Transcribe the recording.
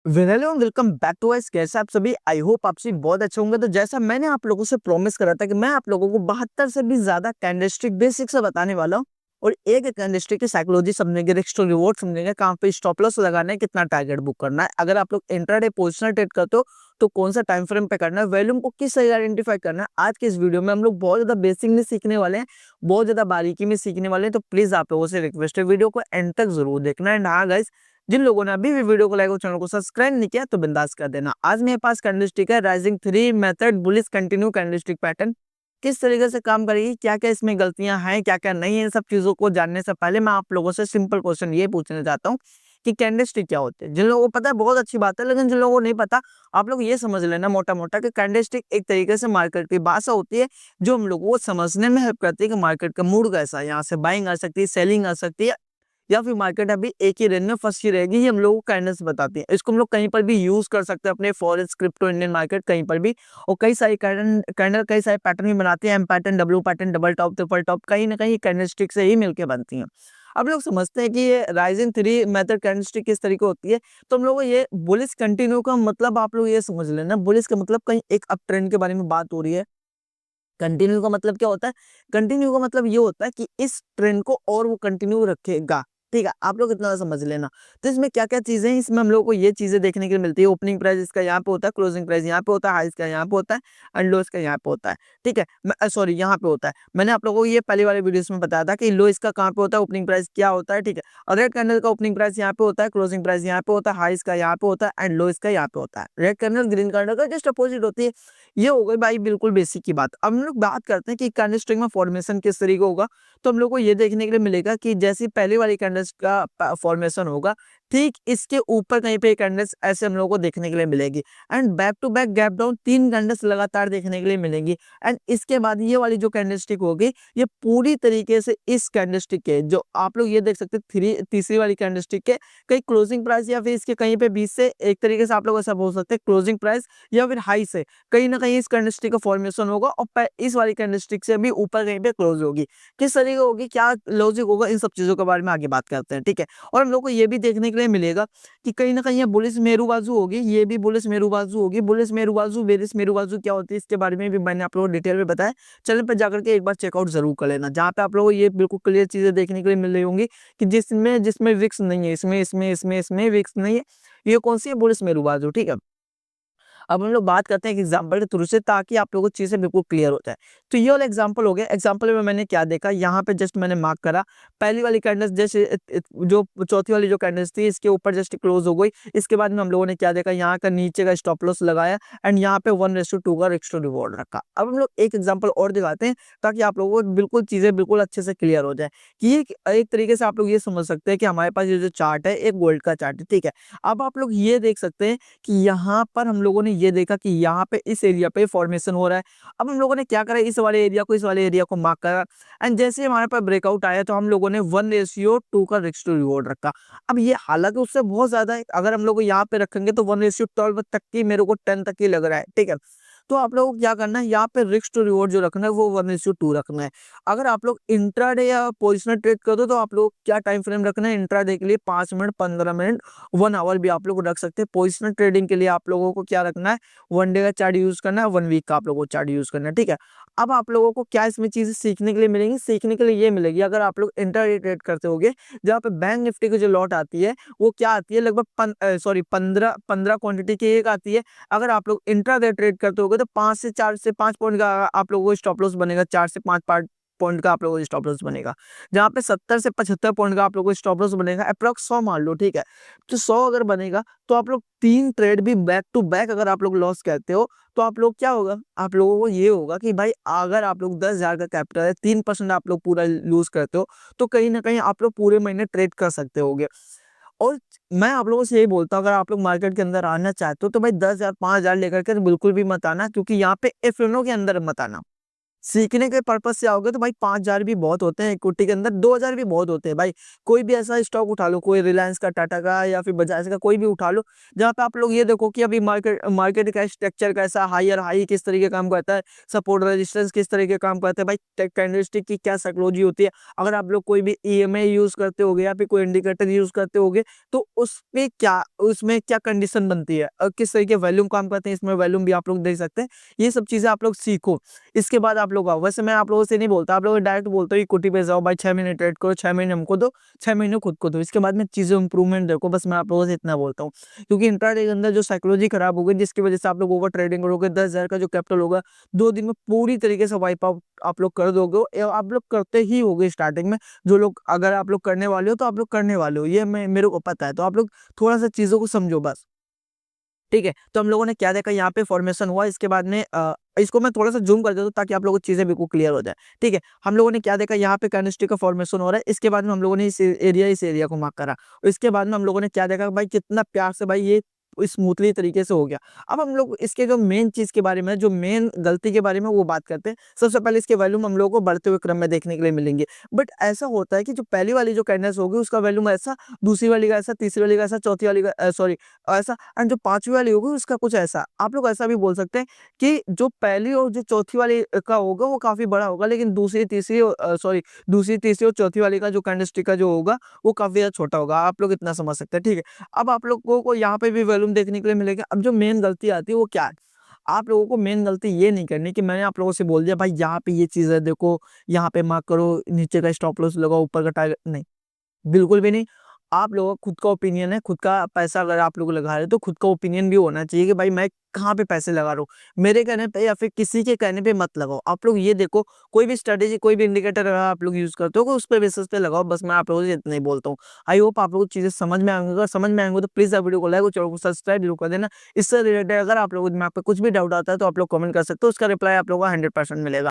Hello welcome back to us. कैसे आप सभी? आई होप आप सभी बहुत अच्छे होंगे। तो जैसा मैंने आप लोगों से प्रॉमिस करा था कि मैं आप लोगों को 72 से भी ज्यादा कैंडलस्टिक बेसिक से बताने वाला हूँ और एक कैंडलस्टिक की साइकोलॉजी समझेंगे, रिस्क टू रिवॉर्ड समझेंगे, कहाँ पे स्टॉप लॉस लगाना है, कितना टारगेट बुक करना है, अगर आप लोग इंट्राडे पोजिशनल ट्रेड करते हो तो कौन सा टाइम फ्रेम पे करना है, वॉल्यूम को किस तरह आइडेंटिफाई करना है। आज के इस वीडियो में हम लोग बहुत ज्यादा बेसिक में सीखने वाले हैं, बहुत ज्यादा बारीकी में सीखने वाले हैं। तो प्लीज आप लोगों से रिक्वेस्ट है, वीडियो को एंड तक जरूर देखना है। हाँ गाइस, जिन लोगों ने अभी भी वीडियो को लाइक और चैनल को सब्सक्राइब नहीं किया तो बिंदास कर देना। आज मेरे पास कैंडलस्टिक है rising 3 method bullish continue candlestick pattern. किस तरीके से काम करेगी, क्या क्या इसमें गलतियां हैं, क्या क्या नहीं है, इन सब चीजों को जानने से पहले मैं आप लोगों से सिंपल क्वेश्चन ये पूछना चाहता हूँ कि कैंडलस्टिक क्या होते हैं। जिन लोगों को पता है बहुत अच्छी बात है, लेकिन जिन लोगों को नहीं पता आप लोग ये समझ लेना मोटा मोटा कि कैंडलस्टिक एक तरीके से मार्केट की भाषा होती है जो हम लोगों को समझने में हेल्प करती है कि मार्केट का मूड कैसा है, यहाँ से बाइंग आ सकती है, सेलिंग आ सकती है, या फिर मार्केट अभी एक ही रेंज में फंसी रहेगी। ये हम लोग को कैंडल्स बताती है। इसको हम लोग कहीं पर भी यूज कर सकते हैं अपने फॉरेक्स, क्रिप्टो, इंडियन मार्केट, कहीं पर भी। और कई सारी कैंडल कई सारे पैटर्न भी बनाते हैं, M pattern, W pattern, double top, triple top, कहीं ना कहीं कैंडलस्टिक से ही मिलकर बनती हैं। अब लोग समझते हैं कि ये राइजिंग 3 मेथड कैंडलस्टिक किस तरीके होती है। तो हम लोग को ये बुलिश कंटिन्यू का मतलब आप लोग ये समझ लेना, बुलिश का मतलब कहीं एक अप ट्रेंड के बारे में बात हो रही है। कंटिन्यू का मतलब क्या होता है? कंटिन्यू का मतलब ये होता है कि इस ट्रेंड को और वो कंटिन्यू रखेगा। ठीक है, आप लोग इतना समझ लेना। तो इसमें क्या क्या चीजें हैं, इसमें हम लोग को ये चीजें देखने के लिए मिलती है। ओपनिंग प्राइस इसका यहाँ पे होता है, क्लोजिंग प्राइस यहाँ पे होता है, हाई का यहाँ पे होता है, एंड लो इसका यहाँ पे होता है। ठीक है, सॉरी यहाँ पे होता है। मैंने आप लोगों को ये पहले वाले वीडियोस में बताया था कि लो इसका कहाँ पे होता है, ओपनिंग प्राइस क्या होता है। ठीक है, और रेड कैंडल का ओपनिंग प्राइस यहाँ पे होता है, क्लोजिंग प्राइस यहाँ पे होता है, हाई इसका यहाँ पे होता है, एंड लो इसका यहाँ पे होता है। रेड कैंडल ग्रीन कैंडल का जस्ट अपोजिट होती है। ये हो गई भाई बिल्कुल बेसिक की बात। अब हम लोग बात करते हैं कि कैंडलस्टिक में फॉर्मेशन किस तरीके होगा। तो हम लोग को ये देखने के लिए मिलेगा कि जैसी पहली वाली कैंडल्स का फॉर्मेशन होगा, ठीक इसके ऊपर कहीं पे कैंडल्स ऐसे हम लोग को देखने के लिए मिलेगी, and back to back gap down 3 candles लगातार देखने के लिए मिलेंगी। एंड इसके बाद ये वाली जो कैंडलस्टिक होगी, ये पूरी तरीके से इस कैंडलस्टिक के जो आप लोग ये देख सकते हैं तीसरी वाली कैंडलस्टिक के कहीं क्लोजिंग प्राइस या फिर इसके कहीं पे बीच से एक तरीके से आप लोग ऐसा बोल सकते हैं क्लोजिंग प्राइस या फिर हाई से कहीं ना कहीं इस कैंडलस्टिक का फॉर्मेशन होगा और इस वाली कैंडलस्टिक से भी ऊपर कहीं पे क्लोज होगी। किस तरीके होगी, क्या लॉजिक होगा, इन सब चीजों के बारे में आगे बात करते हैं। ठीक है, और हम लोग को ये भी देखने के लिए मिलेगा कि कहीं ना कहीं ये बुलिश मेरू बाजू होगी, ये भी बुलिश मेरू बाजू होगी। बुलिश मेरू बाजू, बेरिश मेरू बाजू क्या होती है, इसके बारे में भी मैंने आप लोगों को डिटेल में बताया। चैनल पर जाकर के एक बार चेकआउट जरूर कर लेना, जहाँ पे आप लोगों को ये बिल्कुल क्लियर चीजें देखने के लिए मिल रही होंगी कि जिसमें जिसमें विक्स नहीं है, इसमें इसमें इसमें इसमें विक्स नहीं है। ये कौन सी है? बुलिश मेरू बाजू। ठीक है, अब हम लोग बात करते हैं एक एग्जाम्पल के थ्रू से, ताकि आप लोगों को चीजें बिल्कुल क्लियर हो जाए। तो ये वाला एग्जाम्पल हो गया। एग्जाम्पल में मैंने क्या देखा, यहाँ पे जस्ट मैंने मार्क करा पहली वाली कैंडल्स जैसे जो चौथी वाली जो कैंडल्स थी इसके ऊपर जस्ट क्लोज हो गई। इसके बाद में हम लोगों ने क्या देखा, यहाँ का नीचे का स्टॉप लॉस लगाया एंड यहाँ पे 1:2 का रिस्क टू रिवॉर्ड रखा। अब हम लोग एक एग्जाम्पल और दिखाते हैं ताकि आप लोगों को बिल्कुल चीजें बिल्कुल अच्छे से क्लियर हो जाए कि ये एक तरीके से आप लोग ये समझ सकते हैं कि हमारे पास ये जो चार्ट है एक गोल्ड का चार्ट है। ठीक है, अब आप लोग ये देख सकते हैं कि यहाँ पर हम लोगों ने ये देखा कि यहाँ पे इस एरिया पे फॉर्मेशन हो रहा है। अब हम लोगों ने क्या करा, इस वाले एरिया को मार्क करा एंड जैसे हमारे पास ब्रेकआउट आया तो हम लोगों ने 1:2 का रिस्क टू रिवॉर्ड रखा। अब ये हालांकि उससे बहुत ज्यादा है, अगर हम लोग यहाँ पे रखेंगे तो 1:12 तक की, मेरे को 10 तक ही लग रहा है। ठीक है, तो आप लोगों को क्या करना है, यहाँ पे रिस्क टू रिवॉर्ड जो रखना है वो 1:2 रखना है। अगर आप लोग इंट्राडे या पोजिशनल ट्रेड कर दो तो आप लोग क्या टाइम फ्रेम रखना है, इंट्राडे के लिए 5 मिनट, 15 मिनट, 1 आवर भी आप लोग रख सकते हैं। पोजिशनल ट्रेडिंग के लिए आप लोगों को क्या रखना है, 1 डे का चार्ट यूज करना है, 1 वीक का आप लोगों को चार्ट यूज करना है। ठीक है, अब आप लोगों को क्या इसमें चीजें सीखने के लिए मिलेंगी, सीखने के लिए ये मिलेगी अगर आप लोग इंट्राडे ट्रेड करते होगे, जहाँ पे बैंक निफ्टी की जो लॉट आती है वो क्या आती है, लगभग 15 15 क्वांटिटी की एक आती है। अगर आप लोग इंट्राडे ट्रेड करते होगे तो 5 से 5 पॉइंट का आप लोगों को स्टॉप लॉस बनेगा, 4 से 5 पॉइंट का आप लोगों को स्टॉप लॉस बनेगा। जहाँ पे 70 से 75 पॉइंट का आप लोगों को स्टॉप लॉस बनेगा, अप्रॉक्स 100 मान लो। ठीक है, तो 100 अगर बनेगा तो आप लोग 3 ट्रेड भी बैक टू बैक अगर आप लोग लॉस कहते हो तो आप लोग क्या होगा, आप लोगों को ये होगा कि भाई अगर आप लोग 10,000 का कैपिटल है, 3% आप लोग पूरा लूज करते हो तो कहीं ना कहीं आप लोग पूरे महीने ट्रेड कर सकते होगे। और मैं आप लोगों से यही बोलता हूँ, अगर आप लोग मार्केट के अंदर आना चाहते हो तो भाई 10,000 5,000 लेकर के बिल्कुल भी मत आना, क्योंकि यहाँ पे एफ के अंदर मत आना। सीखने के पर्पज से आओगे तो भाई 5,000 भी बहुत होते हैं इक्विटी के अंदर, 2,000 भी बहुत होते हैं भाई। कोई भी ऐसा स्टॉक उठा लो, कोई रिलायंस का, टाटा का या फिर बजाज का, कोई भी उठा लो, जहाँ पे आप लोग ये देखो कि अभी मार्केट मार्केट का स्ट्रक्चर कैसा, हायर हाई किस तरीके का काम करता है, सपोर्ट रेजिस्टेंस किस तरीके का काम करता है भाई, कैंडलस्टिक की क्या साइकोलॉजी होती है। अगर आप लोग कोई भी ईएमए यूज करते होगे या फिर कोई इंडिकेटर यूज करते होगे, तो उसमें क्या कंडीशन बनती है और किस तरीके वैल्यूम काम करते हैं, इसमें वैल्यूम भी आप लोग देख सकते हैं। ये सब चीजें आप लोग सीखो, इसके बाद आप लोग आओ। वैसे मैं आप लोगों से नहीं बोलता, आप लोग डायरेक्ट बोलते हो इक्विटी पे जाओ भाई, 6 महीने ट्रेड करो, 6 महीने हमको दो, 6 महीने खुद को दो, इसके बाद में चीजें इंप्रूवमेंट देखो। बस मैं आप लोगों से इतना बोलता हूँ, क्योंकि इंट्राडे के अंदर जो साइकोलॉजी खराब हो गई, जिसकी वजह से आप लोग ओवर ट्रेडिंग करोगे, 10,000 का जो कैपिटल होगा 2 दिन में पूरी तरीके से वाइप आउट आप लोग कर दोगे। आप लोग करते ही होगे स्टार्टिंग में, जो लोग, अगर आप लोग करने वाले हो तो आप लोग करने वाले हो, ये मैं मेरे को पता है। तो आप लोग थोड़ा सा चीजों को समझो बस, ठीक है। तो हम लोगों ने क्या देखा, यहाँ पे फॉर्मेशन हुआ, इसके बाद में इसको मैं थोड़ा सा जूम कर देता हूँ ताकि आप लोगों को चीजें बिल्कुल क्लियर हो जाए, ठीक है। हम लोगों ने क्या देखा, यहाँ पे कैंडलस्टिक का फॉर्मेशन हो रहा है, इसके बाद में हम लोगों ने इस एरिया को मार्क करा, और इसके बाद में हम लोगों ने क्या देखा भाई, कितना प्यार से भाई ये स्मूथली तरीके से हो गया। अब हम लोग इसके जो मेन चीज के बारे में, जो मेन गलती के बारे में वो बात करते हैं। सबसे पहले इसके वैल्यूम हम लोगों को बढ़ते हुए क्रम में देखने के लिए मिलेंगे, बट ऐसा होता है कि जो पहली वाली जो कैंडल्स होगी उसका वैल्यूम ऐसा, दूसरी वाली का ऐसा, तीसरी वाली का ऐसा, चौथी वाली का सॉरी ऐसा, एंड जो पांचवी वाली होगी उसका कुछ ऐसा। आप लोग ऐसा भी बोल सकते हैं कि जो पहली और जो चौथी वाली का होगा वो काफी बड़ा होगा, लेकिन दूसरी तीसरी और चौथी वाली का जो कैंडलस्टिक का जो होगा वो काफी ज्यादा छोटा होगा। आप लोग इतना समझ सकते हैं, ठीक है। अब आप लोगों को यहाँ पे भी वॉल्यूम देखने के लिए मिलेगा। अब जो मेन गलती आती है वो क्या है, आप लोगों को मेन गलती ये नहीं करनी कि मैंने आप लोगों से बोल दिया भाई यहाँ पे ये चीज है, देखो यहाँ पे मार्क करो, नीचे का स्टॉप लॉस लगाओ, ऊपर का टारगेट नहीं, बिल्कुल भी नहीं। आप लोगों का खुद का ओपिनियन है, खुद का पैसा अगर आप लोग लगा रहे हो तो खुद का ओपिनियन भी होना चाहिए कि भाई मैं कहाँ पे पैसे लगा रहा हूँ, मेरे कहने पे या फिर किसी के कहने पे मत लगाओ। आप लोग ये देखो, कोई भी स्ट्रेटेजी, कोई भी इंडिकेटर अगर आप लोग यूज करते हो उस पे बेसिस पे लगाओ। बस मैं आप लोगों से इतना ही बोलता हूँ। आई होप आप लोगों को चीजें समझ में आएंगे, अगर समझ में आएंगे तो प्लीज आप वीडियो को लाइक और चैनल को सब्सक्राइब जरूर कर देना। इससे रिलेटेड अगर आप लोगों को दिमाग पे कुछ भी डाउट आता है तो आप लोग कमेंट कर सकते हो, उसका रिप्लाई आप लोगों को 100% मिलेगा।